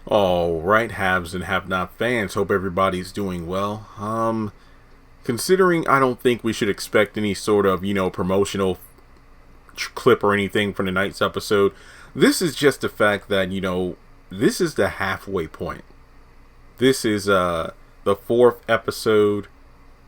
All right, haves and have not fans. Hope everybody's doing well. Considering I don't think we should expect any sort of, promotional clip or anything from tonight's episode. This is just the fact that, this is the halfway point. This is the fourth episode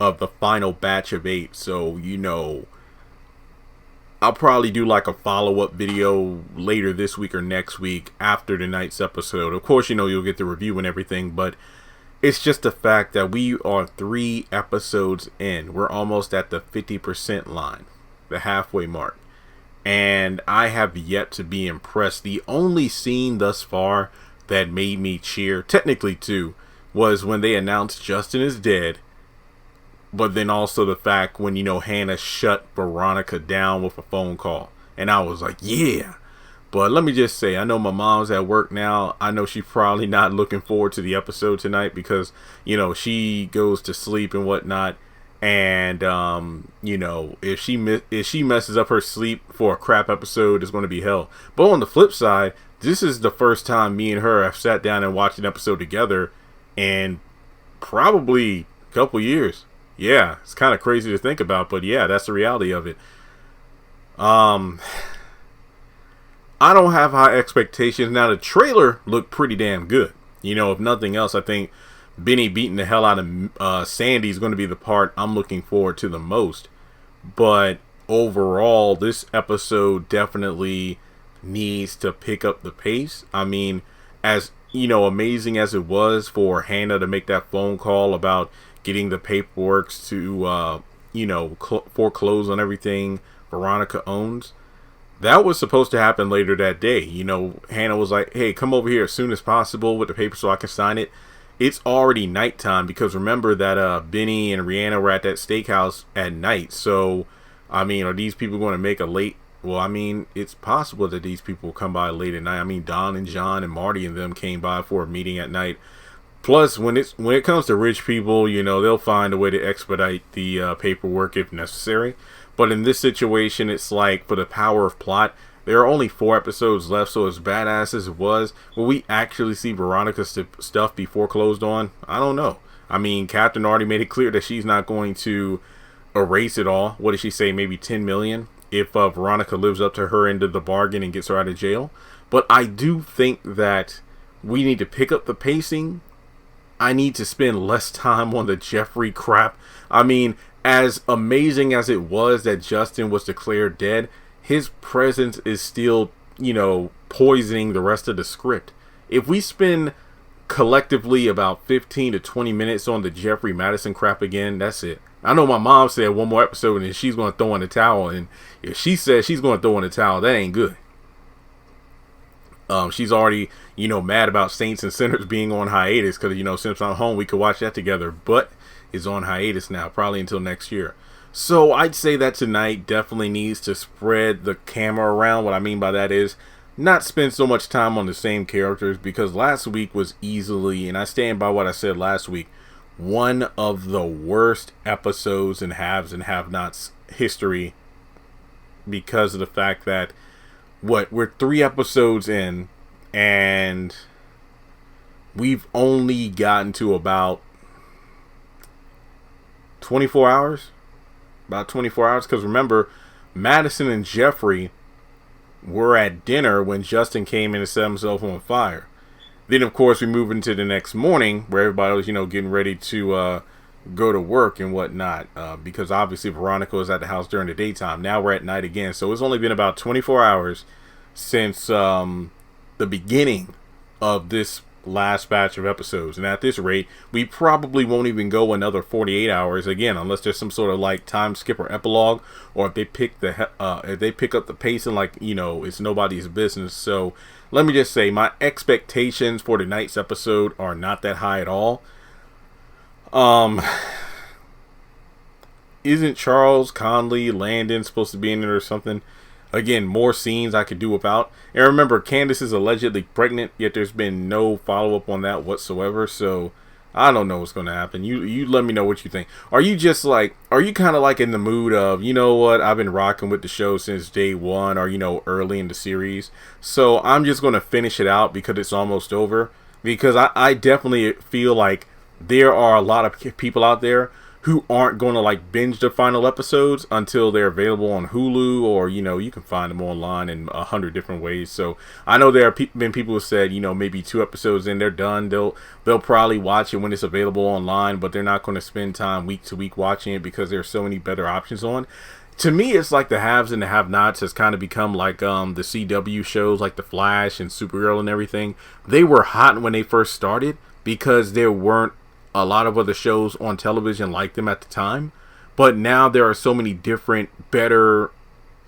of the final batch of 8. So, I'll probably do like a follow-up video later this week or next week after tonight's episode. Of course, you'll get the review and everything, but it's just the fact that we are 3 episodes in. We're almost at the 50% line, the halfway mark. And I have yet to be impressed. The only scene thus far that made me cheer, technically too, was when they announced Justin is dead. But then also the fact when, Hannah shut Veronica down with a phone call. And I was like, yeah. But let me just say, I know my mom's at work now. I know she's probably not looking forward to the episode tonight because, she goes to sleep and whatnot. And, if she messes up her sleep for a crap episode, it's going to be hell. But on the flip side, this is the first time me and her have sat down and watched an episode together in probably a couple years. Yeah, it's kind of crazy to think about, but yeah, that's the reality of it. I don't have high expectations. Now, the trailer looked pretty damn good. If nothing else, I think Benny beating the hell out of Sandy is going to be the part I'm looking forward to the most. But overall, this episode definitely needs to pick up the pace. I mean, as amazing as it was for Hannah to make that phone call about getting the paperwork to, foreclose on everything Veronica owns. That was supposed to happen later that day. Hannah was like, hey, come over here as soon as possible with the paper so I can sign it. It's already nighttime because remember that Benny and Rihanna were at that steakhouse at night. So, are these people going to make a late? Well, it's possible that these people will come by late at night. Don and John and Marty and them came by for a meeting at night. Plus, when it comes to rich people, they'll find a way to expedite the paperwork if necessary. But in this situation, it's like for the power of plot, there are only 4 episodes left. So as badass as it was, will we actually see Veronica's stuff be foreclosed on? I don't know. Captain already made it clear that she's not going to erase it all. What did she say? Maybe 10 million if Veronica lives up to her end of the bargain and gets her out of jail. But I do think that we need to pick up the pacing. I need to spend less time on the Jeffrey crap. As amazing as it was that Justin was declared dead, his presence is still, poisoning the rest of the script. If we spend collectively about 15 to 20 minutes on the Jeffrey Madison crap again, that's it. I know my mom said one more episode and then she's going to throw in the towel. And if she says she's going to throw in the towel, that ain't good. She's already, mad about Saints and Sinners being on hiatus because, since I'm home, we could watch that together. But it's on hiatus now, probably until next year. So I'd say that tonight definitely needs to spread the camera around. What I mean by that is not spend so much time on the same characters because last week was easily, and I stand by what I said last week, one of the worst episodes in Haves and Have-Nots history because of the fact that we're 3 episodes in and we've only gotten to about 24 hours. About 24 hours. Because remember, Madison and Jeffrey were at dinner when Justin came in and set himself on fire. Then, of course, we move into the next morning where everybody was, getting ready to go to work and whatnot. Because obviously Veronica was at the house during the daytime. Now we're at night again. So it's only been about 24 hours since the beginning of this last batch of episodes, and at this rate we probably won't even go another 48 hours again unless there's some sort of like time skip or epilogue, or if they pick up the pace and it's nobody's business. So let me just say my expectations for tonight's episode are not that high at all. Isn't Charles Conley Landon supposed to be in it or something? Again, more scenes I could do without. And remember, Candace is allegedly pregnant, yet there's been no follow-up on that whatsoever. So, I don't know what's going to happen. You let me know what you think. Are you kind of like in the mood of, you know what, I've been rocking with the show since day one or, early in the series. So, I'm just going to finish it out because it's almost over. because I definitely feel like there are a lot of people out there who aren't going to like binge the final episodes until they're available on Hulu, or you can find them online in 100 different ways. So I know there have been people who said maybe 2 episodes in, they're done. They'll probably watch it when it's available online, but they're not going to spend time week to week watching it because there's so many better options on. To me, it's like the haves and the have-nots has kind of become like the CW shows like The Flash and Supergirl and everything. They were hot when they first started because there weren't a lot of other shows on television like them at the time. But now there are so many different, better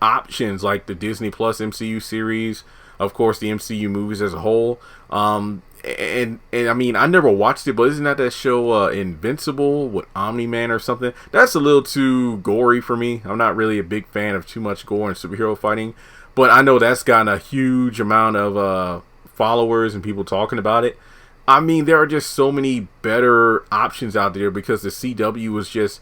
options like the Disney Plus MCU series, of course the MCU movies as a whole. And I mean, I never watched it, but isn't that show Invincible with Omni-Man or something? That's a little too gory for me. I'm not really a big fan of too much gore and superhero fighting, but I know that's gotten a huge amount of followers and people talking about it. I mean, there are just so many better options out there because the CW was just,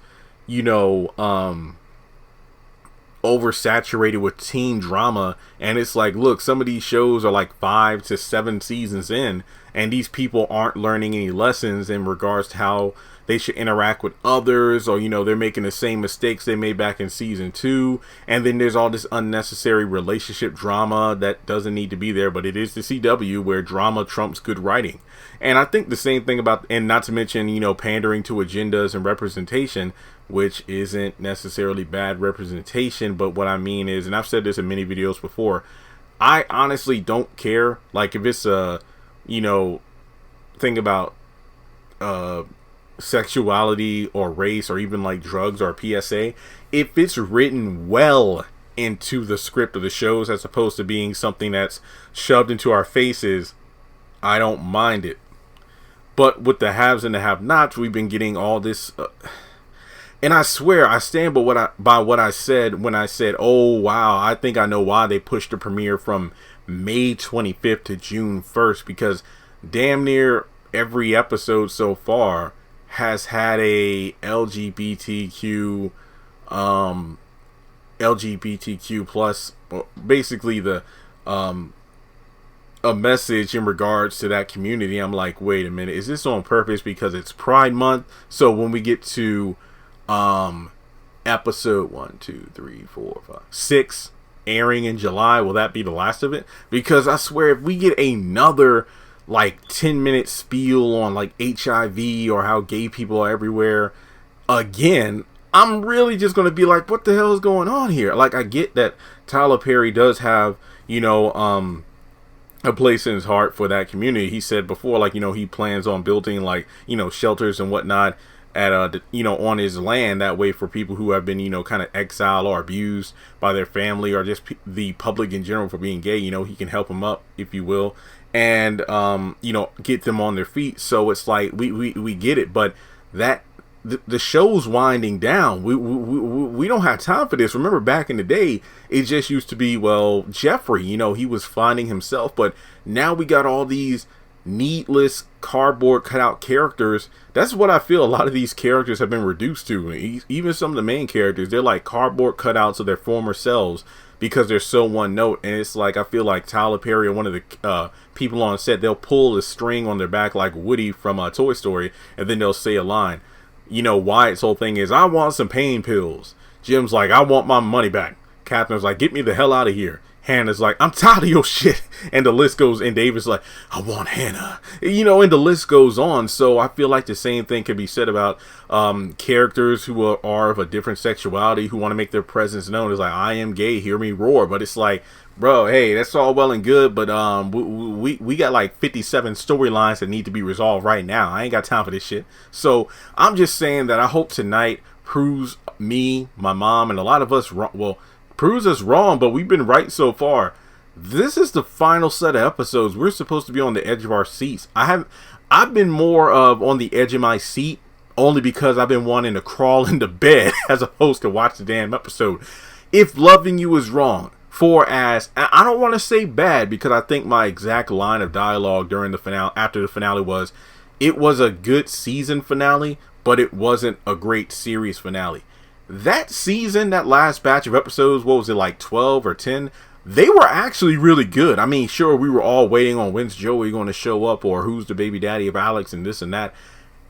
oversaturated with teen drama. And it's like, look, some of these shows are like 5 to 7 seasons in, and these people aren't learning any lessons in regards to how they should interact with others, or they're making the same mistakes they made back in season 2. And then there's all this unnecessary relationship drama that doesn't need to be there, but it is the CW where drama trumps good writing. And I think the same thing about, and not to mention pandering to agendas and representation, which isn't necessarily bad representation, but what I mean is, and I've said this in many videos before, I honestly don't care like if it's a thing about sexuality or race or even like drugs or PSA, if it's written well into the script of the shows as opposed to being something that's shoved into our faces, I don't mind it. But with the haves and the have-nots, we've been getting all this and I swear I stand by what I said when I said, oh wow, I think I know why they pushed the premiere from May 25th to June 1st, because damn near every episode so far has had a LGBTQ plus, basically the a message in regards to that community. I'm like, wait a minute, is this on purpose because it's Pride Month? So when we get to episode 6 airing in July, will that be the last of it? Because I swear, if we get another like 10-minute spiel on like HIV or how gay people are everywhere again, I'm really just going to be like, what the hell is going on here? Like, I get that Tyler Perry does have, a place in his heart for that community. He said before, like, he plans on building like, shelters and whatnot at on his land, that way for people who have been kind of exiled or abused by their family or just the public in general for being gay. He can help them up, if you will, and get them on their feet. So it's like we get it, but that the show's winding down. We don't have time for this. Remember, back in the day, it just used to be, well, Jeffrey, he was finding himself, but now we got all these needless cardboard cutout characters. That's what I feel a lot of these characters have been reduced to. Even some of the main characters, they're like cardboard cutouts of their former selves because they're so one note. And it's like, I feel like Tyler Perry or one of the people on set, they'll pull a string on their back like Woody from Toy Story, and then they'll say a line. Wyatt's whole thing is, I want some pain pills. Jim's like, I want my money back. Catherine's like, get me the hell out of here. Hannah's like, I'm tired of your shit. And the list goes, and David's like, I want Hannah. And the list goes on. So I feel like the same thing could be said about characters who are of a different sexuality, who want to make their presence known. It's like, I am gay, hear me roar. But it's like, bro, hey, that's all well and good, but we got like 57 storylines that need to be resolved right now. I ain't got time for this shit. So I'm just saying that I hope tonight proves me, my mom, and a lot of us proves us wrong, but we've been right so far. This is the final set of episodes. We're supposed to be on the edge of our seats. I've been more of on the edge of my seat only because I've been wanting to crawl into bed as opposed to watch the damn episode. If loving you is wrong, I don't want to say bad, because I think my exact line of dialogue during the finale, after the finale, was, it was a good season finale, but it wasn't a great series finale. That season, that last batch of episodes, what was it, like 12 or 10? they were actually really good. I mean, sure, we were all waiting on when's Joey going to show up, or who's the baby daddy of Alex, and this and that.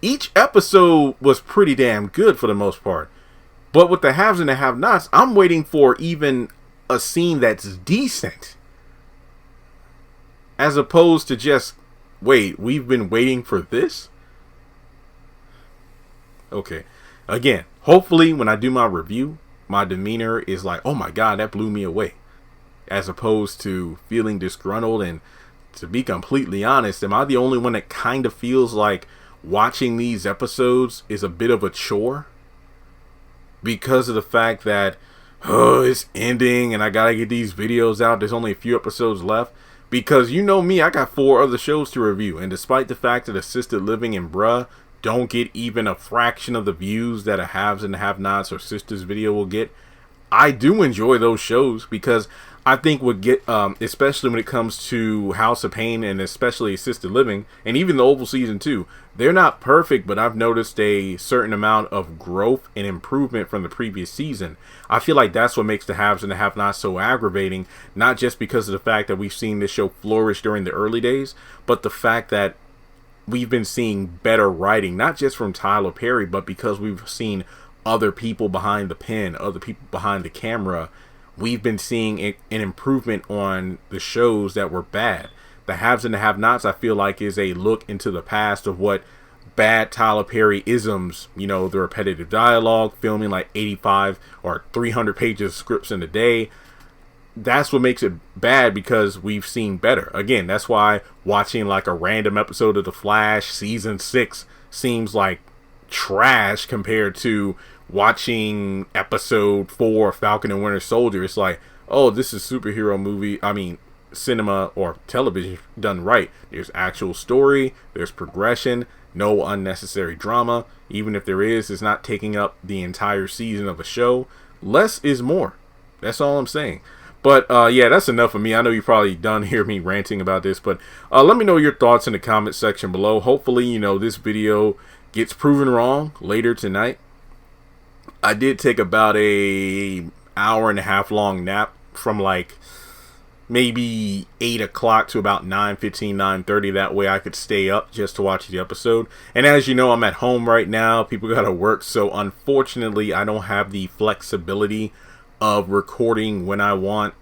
Each episode was pretty damn good for the most part. But with the haves and the have-nots, I'm waiting for even a scene that's decent, as opposed to just, wait, we've been waiting for this? Okay. Again, hopefully when I do my review, my demeanor is like, oh my God, that blew me away. As opposed to feeling disgruntled. And to be completely honest, am I the only one that kind of feels like watching these episodes is a bit of a chore? Because of the fact that, oh, it's ending and I gotta get these videos out. There's only a few episodes left. Because you know me, I got 4 other shows to review. And despite the fact that Assisted Living and Bruh don't get even a fraction of the views that a Haves and Have-Nots or Sisters video will get, I do enjoy those shows, because I think would get, especially when it comes to House of Pain and especially Assisted Living and even the Oval Season 2, they're not perfect, but I've noticed a certain amount of growth and improvement from the previous season. I feel like that's what makes the Haves and the Have-Nots so aggravating, not just because of the fact that we've seen this show flourish during the early days, but the fact that we've been seeing better writing, not just from Tyler Perry, but because we've seen other people behind the pen, other people behind the camera. We've been seeing an improvement on the shows that were bad. The Haves and the Have-Nots, I feel like, is a look into the past of what bad Tyler Perry isms, you know, the repetitive dialogue, filming like 85 or 300 pages of scripts in a day. That's what makes it bad, because we've seen better. Again, that's why watching like a random episode of The Flash season 6 seems like trash compared to watching episode 4 of Falcon and Winter Soldier. It's like, oh, this is superhero movie, cinema or television done right. There's actual story, there's progression, no unnecessary drama. Even if there is, it's not taking up the entire season of a show. Less is more. That's all I'm saying. But yeah, that's enough of me. I know you're probably done hearing me ranting about this, but let me know your thoughts in the comment section below. Hopefully, you know, this video gets proven wrong later tonight. I did take about a hour-and-a-half long nap from like maybe 8 o'clock to about 9:15, 9:30. That way I could stay up just to watch the episode. And as you know, I'm at home right now. People gotta work, so unfortunately I don't have the flexibility of recording when I want,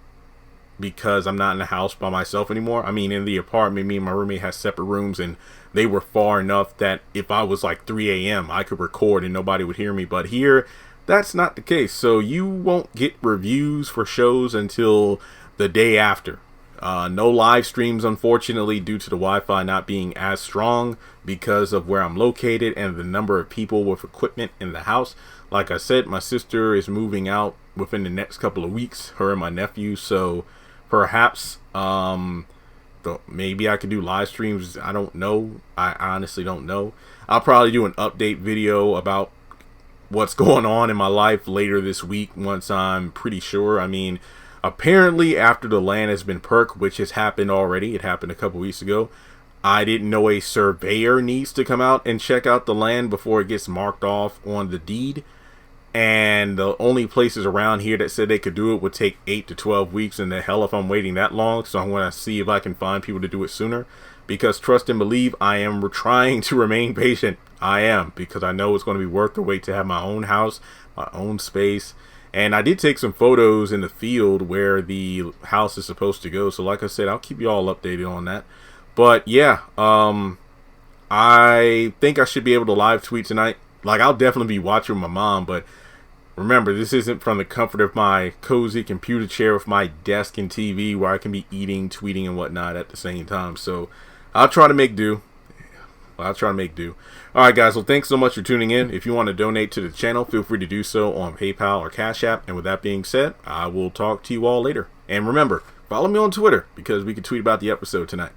because I'm not in the house by myself anymore. I mean, in the apartment, me and my roommate has separate rooms, and they were far enough that if I was like 3 a.m. I could record and nobody would hear me. But here, that's not the case. So you won't get reviews for shows until the day after. No live streams, unfortunately, due to the Wi-Fi not being as strong because of where I'm located and the number of people with equipment in the house. Like I said, my sister is moving out within the next couple of weeks, her and my nephew. So perhaps maybe I could do live streams. I don't know. I honestly don't know. I'll probably do an update video about what's going on in my life later this week once I'm pretty sure. I mean, apparently after the land has been perked, which has happened already, it happened a couple weeks ago, I didn't know a surveyor needs to come out and check out the land before it gets marked off on the deed. And the only places around here that said they could do it would take 8 to 12 weeks, and the hell if I'm waiting that long. So I'm going to see if I can find people to do it sooner, because trust and believe, I am trying to remain patient. I am, because I know it's going to be worth the wait to have my own house, my own space. And I did take some photos in the field where the house is supposed to go. So like I said, I'll keep you all updated on that. But yeah, I think I should be able to live tweet tonight. Like, I'll definitely be watching with my mom, but remember, this isn't from the comfort of my cozy computer chair with my desk and TV where I can be eating, tweeting, and whatnot at the same time. So I'll try to make do. Alright guys, well thanks so much for tuning in. If you want to donate to the channel, feel free to do so on PayPal or Cash App. And with that being said, I will talk to you all later. And remember, follow me on Twitter, because we can tweet about the episode tonight.